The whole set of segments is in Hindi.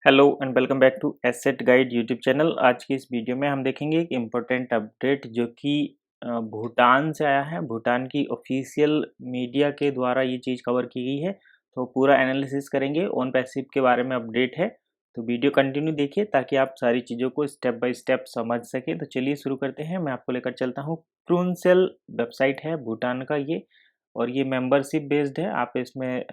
Hello and welcome back to asset guide YouTube channel. आज की इस वीडियो में हम देखेंगे एक इम्पोर्टेंट अपडेट जो कि भूटान से आया है। भूटान की ऑफिशियल मीडिया के द्वारा ये चीज़ कवर की गई है, तो पूरा एनालिसिस करेंगे। ओन पैसिव के बारे में अपडेट है, तो वीडियो कंटिन्यू देखिए ताकि आप सारी चीज़ों को स्टेप बाय स्टेप समझ सकें। तो चलिए शुरू करते हैं। मैं आपको लेकर चलता हूँ। प्रूनसेल वेबसाइट है भूटान का ये, और ये मेंबरशिप बेस्ड है। आप इसमें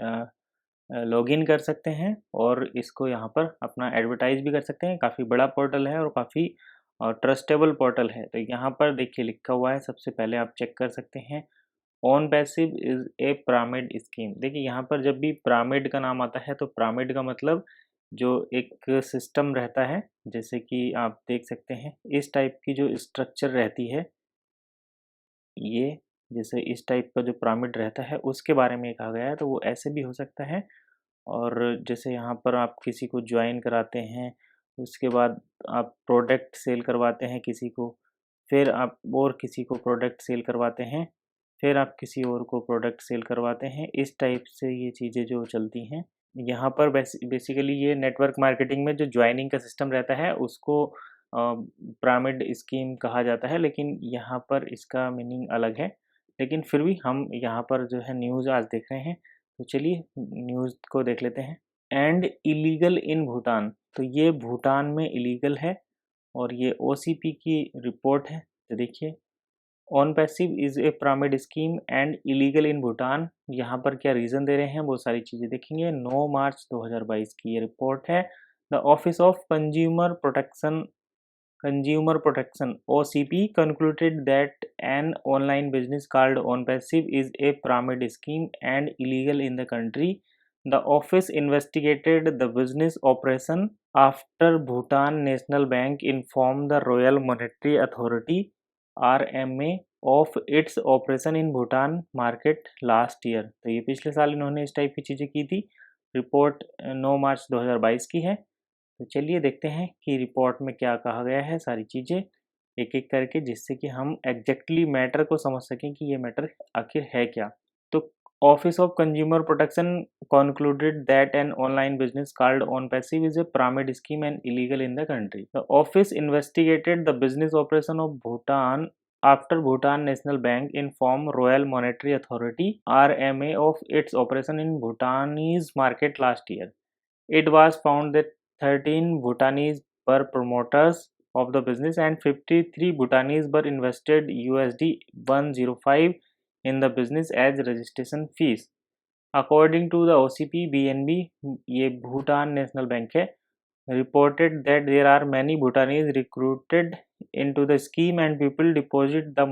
लॉगिन कर सकते हैं और इसको यहाँ पर अपना एडवर्टाइज भी कर सकते हैं। काफ़ी बड़ा पोर्टल है और काफ़ी ट्रस्टेबल पोर्टल है। तो यहाँ पर देखिए लिखा हुआ है, सबसे पहले आप चेक कर सकते हैं, on passive is a pyramid scheme. देखिए यहाँ पर जब भी पिरामिड का नाम आता है तो पिरामिड का मतलब जो एक सिस्टम रहता है, जैसे कि आप देख सकते हैं इस टाइप की जो स्ट्रक्चर रहती है, ये जैसे इस टाइप का जो पिरामिड रहता है उसके बारे में कहा गया है। तो वो ऐसे भी हो सकता है, और जैसे यहाँ पर आप किसी को ज्वाइन कराते हैं, उसके बाद आप प्रोडक्ट सेल करवाते हैं किसी को, फिर आप और किसी को प्रोडक्ट सेल करवाते हैं, फिर आप किसी और को प्रोडक्ट सेल करवाते हैं। इस टाइप से ये चीज़ें जो चलती हैं यहाँ पर, बेसिकली ये नेटवर्क मार्केटिंग में जो ज्वाइनिंग का सिस्टम रहता है उसको पिरामिड स्कीम कहा जाता है, लेकिन यहाँ पर इसका मीनिंग अलग है। लेकिन फिर भी हम यहाँ पर जो है न्यूज़ आज देख रहे हैं, तो चलिए न्यूज़ को देख लेते हैं। एंड इलीगल इन भूटान, तो ये भूटान में इलीगल है और ये ओसीपी की रिपोर्ट है। तो देखिए, on passive is a pyramid scheme and illegal इन भूटान। यहाँ पर क्या रीज़न दे रहे हैं वो सारी चीज़ें देखेंगे। 9 मार्च 2022 की ये रिपोर्ट है। The office of Consumer Protection (OCP) concluded that an online business called OnPassive is a pyramid scheme and illegal in the country. The office investigated the business operation after Bhutan National Bank informed the Royal Monetary Authority (RMA) of its operation in Bhutan market last year. तो ये पिछले साल इन्होंने इस टाइप की चीज़ें की थी। रिपोर्ट 9 मार्च 2022 की है। तो चलिए देखते हैं कि रिपोर्ट में क्या कहा गया है, सारी चीज़ें एक-एक करके, जिससे कि हम एग्जैक्टली मैटर को समझ सकें कि ये मैटर आखिर है क्या। तो office of consumer protection concluded that an online business called OnPassive is a pyramid scheme and illegal in the country. The office investigated the business operation of Bhutan after Bhutan National Bank informed Royal Monetary Authority (RMA) of its operation in Bhutanese market last year. It was found that 13 Bhutanese were promoters of the business and 53 Bhutanese were invested USD 105 in the business as registration fees. According to the OCP, BNB, ये भूटान नेशनल बैंक है, reported that there are many Bhutanese recruited into the scheme and people deposit the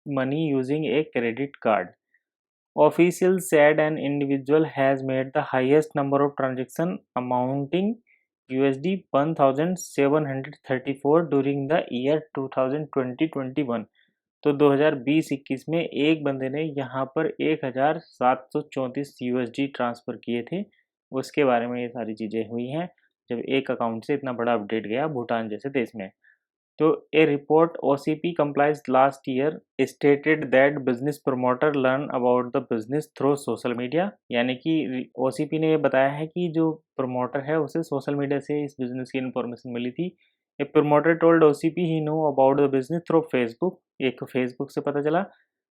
money using a credit card. Officials said an individual has made the highest number of transactions amounting USD 1734 during the year 2020-21। तो 2020-21 में एक बंदे ने यहाँ पर 1734 USD ट्रांसफ़र किए थे। उसके बारे में ये सारी चीज़ें हुई हैं, जब एक अकाउंट से इतना बड़ा अपडेट गया भूटान जैसे देश में। तो a report OCP complies last year stated that business promoter learn about the business through social media। यानी कि OCP ने ये बताया है कि जो प्रमोटर है उसे सोशल मीडिया से इस बिजनेस की इन्फॉर्मेशन मिली थी। A promoter told OCP he know about the business through Facebook. एक फेसबुक से पता चला।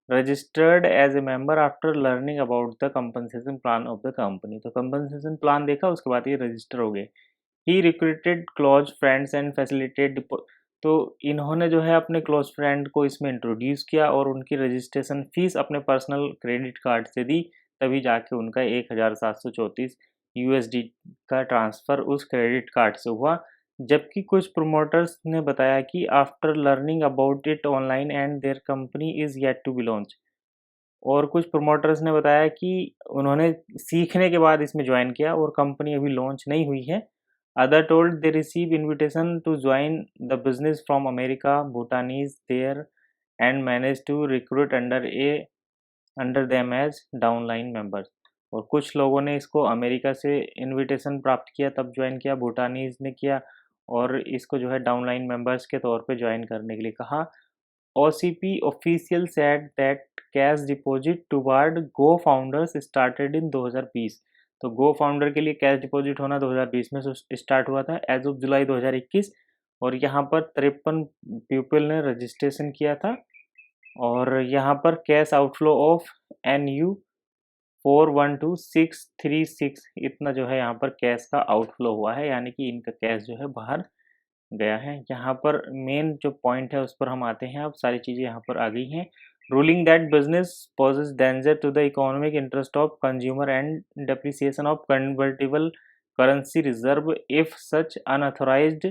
Registered as a member after learning about the compensation plan of the company. तो कंपनसेशन प्लान देखा, उसके बाद ये रजिस्टर हो गए। He recruited close friends and facilitate. तो इन्होंने जो है अपने क्लोज फ्रेंड को इसमें इंट्रोड्यूस किया और उनकी रजिस्ट्रेशन फीस अपने पर्सनल क्रेडिट कार्ड से दी, तभी जाके उनका 1734 USD का ट्रांसफ़र उस क्रेडिट कार्ड से हुआ। जबकि कुछ प्रोमोटर्स ने बताया कि after learning about it online and their company is yet to be launch. और कुछ प्रोमोटर्स ने बताया कि उन्होंने सीखने के बाद इसमें ज्वाइन किया और कंपनी अभी लॉन्च नहीं हुई है। Other told they receive invitation to join the business from America, Bhutanese there, and managed to recruit under them as downline members। और कुछ लोगों ने इसको अमेरिका से इनविटेशन प्राप्त किया, तब ज्वाइन किया, भूटानीज ने किया और इसको जो है डाउनलाइन मेंबर्स के तौर पे ज्वाइन करने के लिए कहा। OCP official said that cash deposit toward Go Founders started in 2020। तो गो फाउंडर के लिए कैश डिपॉजिट होना 2020 में स्टार्ट हुआ था एज ऑफ जुलाई 2021, और यहाँ पर 53 पीपल ने रजिस्ट्रेशन किया था। और यहाँ पर कैश आउटफ्लो ऑफ NU 412636 इतना जो है यहाँ पर कैश का आउटफ्लो हुआ है, यानी कि इनका कैश जो है बाहर गया है। यहाँ पर मेन जो पॉइंट है उस पर हम आते हैं। अब सारी चीज़ें यहाँ पर आ गई हैं। Ruling that business poses danger to the economic interest of consumer and depreciation of convertible currency reserve if such unauthorized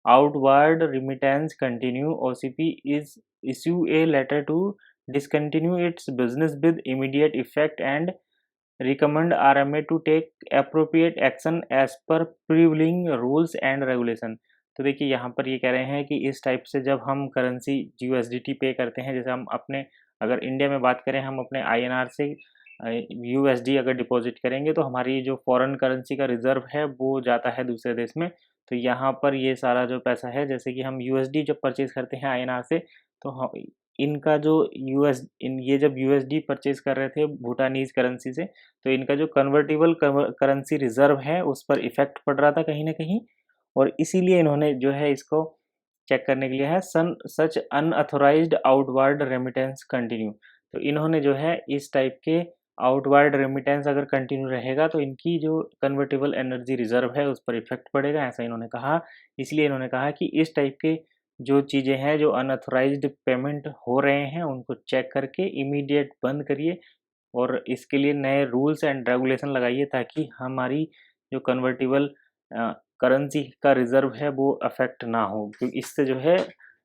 outward remittance continue. OCP is issue a letter to discontinue its business with immediate effect and recommend RMA to take appropriate action as per prevailing rules and regulation। तो देखिए यहाँ पर ये कह रहे हैं कि इस टाइप से जब हम करेंसी USDT पे करते हैं, जैसे हम अपने अगर इंडिया में बात करें, हम अपने INR से USD अगर डिपॉजिट करेंगे तो हमारी जो फॉरेन करेंसी का रिजर्व है वो जाता है दूसरे देश में। तो यहाँ पर ये सारा जो पैसा है, जैसे कि हम USD जब परचेज करते हैं INR से, तो इनका जो ये जब USD परचेज कर रहे थे भूटानीज करेंसी से, तो इनका जो कन्वर्टिबल करेंसी रिजर्व है उस पर इफेक्ट पड़ रहा था कहीं ना कहीं, और इसीलिए इन्होंने जो है इसको चेक करने के लिए है सच अनअथोराइज्ड आउटवर्ड रेमिटेंस कंटिन्यू। तो इन्होंने जो है इस टाइप के आउटवर्ड रेमिटेंस अगर कंटिन्यू रहेगा तो इनकी जो कन्वर्टेबल एनर्जी रिजर्व है उस पर इफेक्ट पड़ेगा, ऐसा इन्होंने कहा। इसलिए इन्होंने कहा कि इस टाइप के जो चीज़ें हैं, जो अनअथोराइज्ड पेमेंट हो रहे हैं, उनको चेक करके इमीडिएट बंद करिए और इसके लिए नए रूल्स एंड रेगुलेशन लगाइए ताकि हमारी जो कन्वर्टिबल करेंसी का रिजर्व है वो अफेक्ट ना हो, क्योंकि इससे जो है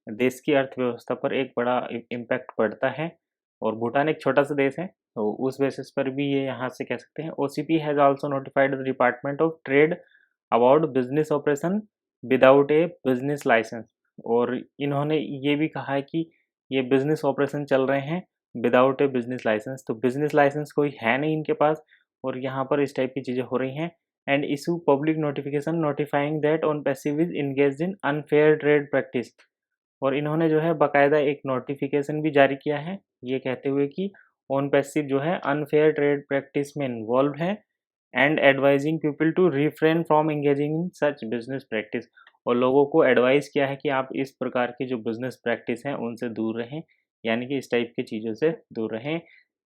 देश की अर्थव्यवस्था पर एक बड़ा इम्पैक्ट पड़ता है। और भूटान एक छोटा सा देश है, तो उस बेसिस पर भी ये यहाँ से कह सकते हैं। OCP has also notified the department of trade about business operation without a business licence. और इन्होंने ये भी कहा है कि ये बिजनेस ऑपरेशन चल रहे हैं विदाउट ए बिजनेस लाइसेंस, तो बिजनेस लाइसेंस कोई है नहीं इनके पास, और यहाँ पर इस टाइप की चीज़ें हो रही हैं। And issue public notification notifying that OnPassive is engaged in unfair trade practice. और इन्होंने जो है बाकायदा एक नोटिफिकेशन भी जारी किया है, ये कहते हुए कि ऑन पैसिव जो है अनफेयर ट्रेड प्रैक्टिस में इन्वॉल्व है and advising people to refrain from engaging in such business practice. और लोगों को एडवाइस किया है कि आप इस प्रकार की जो बिजनेस प्रैक्टिस हैं उनसे दूर रहें, यानी कि इस टाइप की चीज़ों से दूर रहें।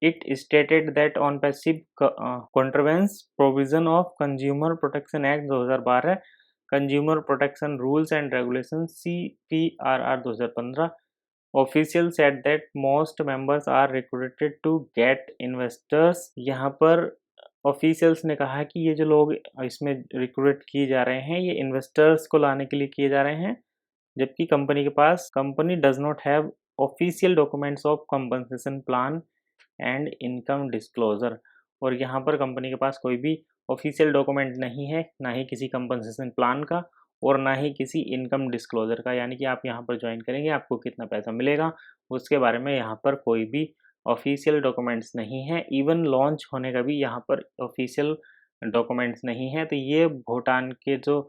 It stated that OnPassive contravention provision of consumer protection act 2012, consumer protection rules and regulation CPRR 2015। Official said that most members are recruited to get investors. यहाँ पर ऑफिशियल्स ने कहा कि ये जो लोग इसमें रिक्रूट किए जा रहे हैं ये इन्वेस्टर्स को लाने के लिए किए जा रहे हैं, जबकि company does not have official documents of compensation plan and income disclosure. और यहाँ पर कंपनी के पास कोई भी ऑफिशियल डॉक्यूमेंट नहीं है, ना ही किसी कंपनसेशन प्लान का और ना ही किसी इनकम डिस्क्लोजर का, यानी कि आप यहाँ पर ज्वाइन करेंगे आपको कितना पैसा मिलेगा उसके बारे में यहाँ पर कोई भी ऑफिशियल डॉक्यूमेंट्स नहीं है। इवन लॉन्च होने का भी यहाँ पर ऑफिशियल डॉक्यूमेंट्स नहीं है। तो ये भूटान के जो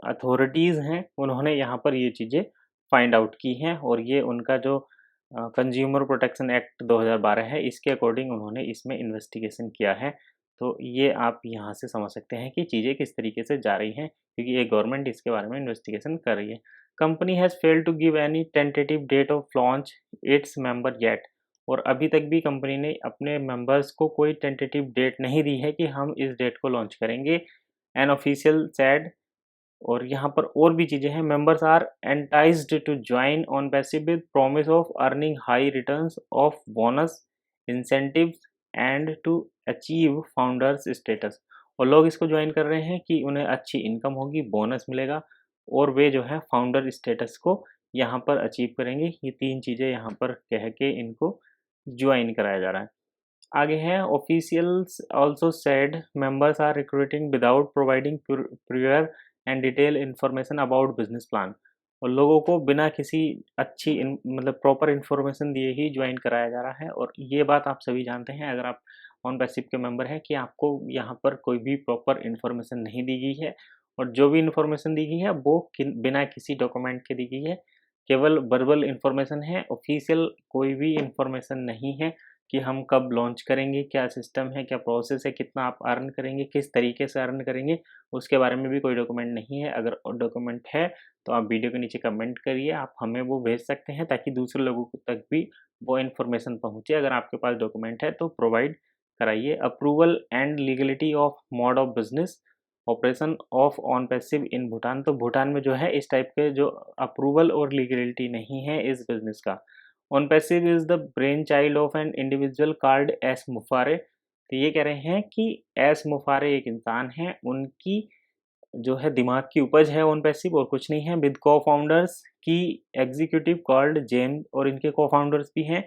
अथॉरिटीज़ हैं उन्होंने यहाँ पर ये चीज़ें फाइंड आउट की हैं, और ये उनका जो कंज्यूमर प्रोटेक्शन एक्ट 2012 है इसके अकॉर्डिंग उन्होंने इसमें इन्वेस्टिगेशन किया है। तो ये आप यहाँ से समझ सकते हैं कि चीज़ें किस तरीके से जा रही हैं, क्योंकि ये गवर्नमेंट इसके बारे में इन्वेस्टिगेशन कर रही है। Company has failed to give any tentative date of launch its member yet. और अभी तक भी कंपनी ने अपने मेंबर्स को कोई टेंटेटिव डेट नहीं दी है कि हम इस डेट को लॉन्च करेंगे। An official said. और यहाँ पर और भी चीज़ें हैं। Members are enticed to join on passive with promise of earning high returns of bonus incentives and to achieve founders status. और लोग इसको ज्वाइन कर रहे हैं कि उन्हें अच्छी इनकम होगी, बोनस मिलेगा और वे जो है फाउंडर स्टेटस को यहाँ पर अचीव करेंगे। ये तीन चीज़ें यहाँ पर कह के इनको ज्वाइन कराया जा रहा है। आगे है officials also said members are recruiting without providing prior and detail information about business plan. और लोगों को बिना किसी अच्छी मतलब प्रॉपर इन्फॉर्मेशन दिए ही ज्वाइन कराया जा रहा है। और ये बात आप सभी जानते हैं अगर आप ऑन पैसिव के मेंबर हैं कि आपको यहाँ पर कोई भी प्रॉपर इन्फॉर्मेशन नहीं दी गई है, और जो भी इन्फॉर्मेशन दी गई है वो बिना किसी डॉक्यूमेंट के दी गई है, केवल वर्बल इन्फॉर्मेशन है, ऑफिशियल कोई भी इन्फॉर्मेशन नहीं है। कि हम कब लॉन्च करेंगे, क्या सिस्टम है, क्या प्रोसेस है, कितना आप अर्न करेंगे, किस तरीके से अर्न करेंगे, उसके बारे में भी कोई डॉक्यूमेंट नहीं है। अगर डॉक्यूमेंट है तो आप वीडियो के नीचे कमेंट करिए, आप हमें वो भेज सकते हैं ताकि दूसरे लोगों तक भी वो इन्फॉर्मेशन पहुँचे। अगर आपके पास डॉक्यूमेंट है तो प्रोवाइड कराइए। Approval and legality of mode of business operation of OnPassive in Bhutan. तो भूटान में जो है इस टाइप के जो अप्रूवल और लीगलिटी नहीं है इस बिजनेस का। OnPassive is the brain child of an individual called Ash Mufareh. तो ये कह रहे हैं कि एस मुफारे एक इंसान है, उनकी जो है दिमाग की उपज है ऑन पैसिव, और कुछ नहीं है। विद को फाउंडर्स की एग्जीक्यूटिव कॉल्ड जेम्स, और इनके को फाउंडर्स भी हैं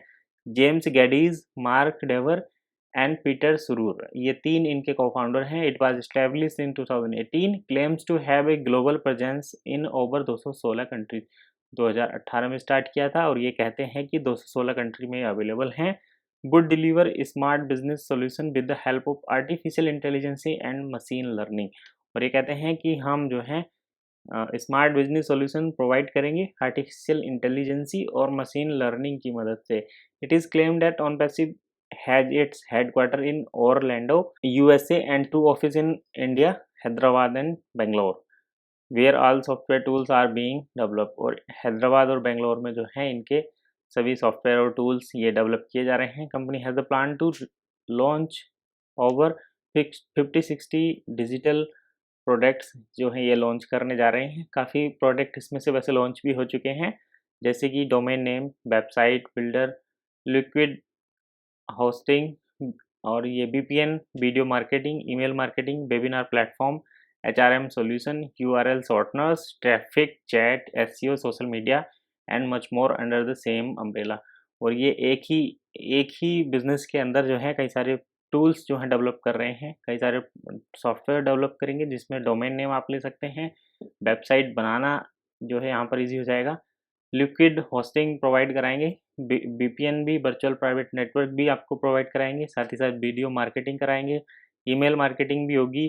James Gaddis, Mark Dever and Peter Suroor. ये 3 इनके को-फाउंडर हैं। It was established in 2018, claims to have a global presence in over 216 countries. 2018 में स्टार्ट किया था और ये कहते हैं कि 216 कंट्री में अवेलेबल हैं। Would deliver smart business solution with the help of artificial intelligence and machine learning. और ये कहते हैं कि हम जो है स्मार्ट बिजनेस सॉल्यूशन प्रोवाइड करेंगे आर्टिफिशियल इंटेलिजेंसी और मशीन लर्निंग की मदद से। It is claimed that OnPassive has its headquarter in Orlando, USA and 2 offices in India, Hyderabad and Bangalore, where all software tools are being developed। और हैदराबाद और बेंगलोर में जो है इनके सभी सॉफ्टवेयर और टूल्स ये डेवलप किए जा रहे हैं। Company has the plan to launch over 50-60 digital products जो हैं ये लॉन्च करने जा रहे हैं। काफ़ी प्रोडक्ट इसमें से वैसे लॉन्च भी हो चुके हैं, जैसे कि domain name, website builder, liquid hosting, और ये VPN, video marketing, email marketing, webinar platform, HRM solution, URL shorteners, traffic, chat, SEO, social media and much more under the same umbrella. और ये एक ही बिजनेस के अंदर जो है कई सारे टूल्स जो हैं डेवलप कर रहे हैं, कई सारे सॉफ्टवेयर डेवलप करेंगे जिसमें डोमेन नेम आप ले सकते हैं, वेबसाइट बनाना जो है यहाँ पर ईजी हो जाएगा, लिक्विड होस्टिंग प्रोवाइड कराएंगे, VPN भी, वर्चुअल प्राइवेट नेटवर्क भी आपको प्रोवाइड कराएंगे, साथ ही साथ वीडियो मार्केटिंग कराएंगे, ईमेल मार्केटिंग भी होगी,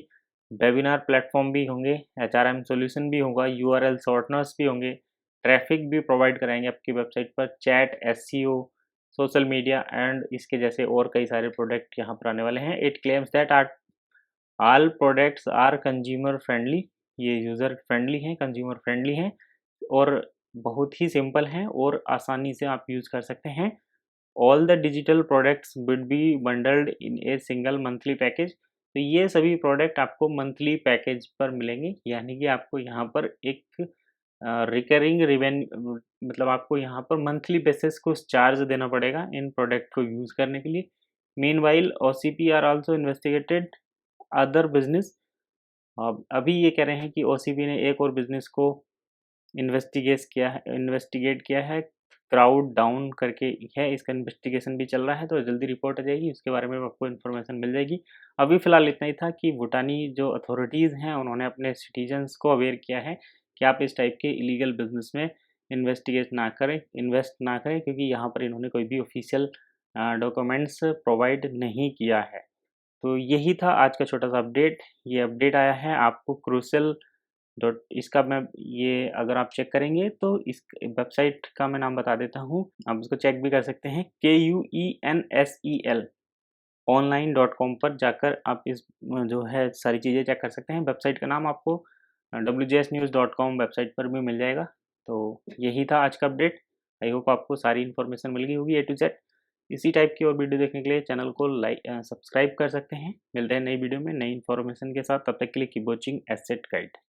वेबिनार प्लेटफॉर्म भी होंगे, HRM सॉल्यूशन भी होगा, URL शॉर्टनर्स भी होंगे, ट्रैफिक भी प्रोवाइड कराएंगे आपकी वेबसाइट पर, chat, SEO, social media and इसके जैसे और कई सारे प्रोडक्ट यहाँ पर आने वाले हैं। It claims that all products are consumer friendly. ये यूज़र फ्रेंडली हैं, कंज्यूमर फ्रेंडली हैं और बहुत ही सिंपल हैं और आसानी से आप यूज़ कर सकते हैं। All the digital products would be bundled in a single monthly package. तो ये सभी प्रोडक्ट आपको मंथली पैकेज पर मिलेंगे, यानी कि आपको यहाँ पर एक रिकरिंग रिवेन्यू, मतलब आपको यहाँ पर मंथली बेसिस कुछ चार्ज देना पड़ेगा इन प्रोडक्ट को यूज़ करने के लिए। Meanwhile OCP are also investigated other business. अभी ये कह रहे हैं कि OCP ने एक और बिजनेस को इन्वेस्टिगेट किया है, क्राउड डाउन करके है, इसका इन्वेस्टिगेशन भी चल रहा है, तो जल्दी रिपोर्ट आ जाएगी, उसके बारे में आपको इन्फॉर्मेशन मिल जाएगी। अभी फ़िलहाल इतना ही था कि भूटानी जो अथॉरिटीज़ हैं उन्होंने अपने सिटीजन्स को अवेयर किया है कि आप इस टाइप के इलीगल बिजनेस में इन्वेस्ट ना करें, क्योंकि यहाँ पर इन्होंने कोई भी ऑफिशियल डॉक्यूमेंट्स प्रोवाइड नहीं किया है। तो यही था आज का छोटा सा अपडेट। ये अपडेट आया है आपको क्रूशियल डॉट, इसका मैं ये अगर आप चेक करेंगे तो इस वेबसाइट का मैं नाम बता देता हूँ, आप इसको चेक भी कर सकते हैं, KUENSEL online.com पर जाकर आप इस जो है सारी चीज़ें चेक कर सकते हैं। वेबसाइट का नाम आपको wjsnews.com वेबसाइट पर भी मिल जाएगा। तो यही था आज का अपडेट। आई होप आपको सारी इन्फॉर्मेशन मिल गई होगी A to Z। इसी टाइप की और वीडियो देखने के लिए चैनल को सब्सक्राइब कर सकते हैं। मिलते हैं नई वीडियो में नई इन्फॉर्मेशन के साथ, तब तक के लिए कीप वॉचिंग एसेट गाइड।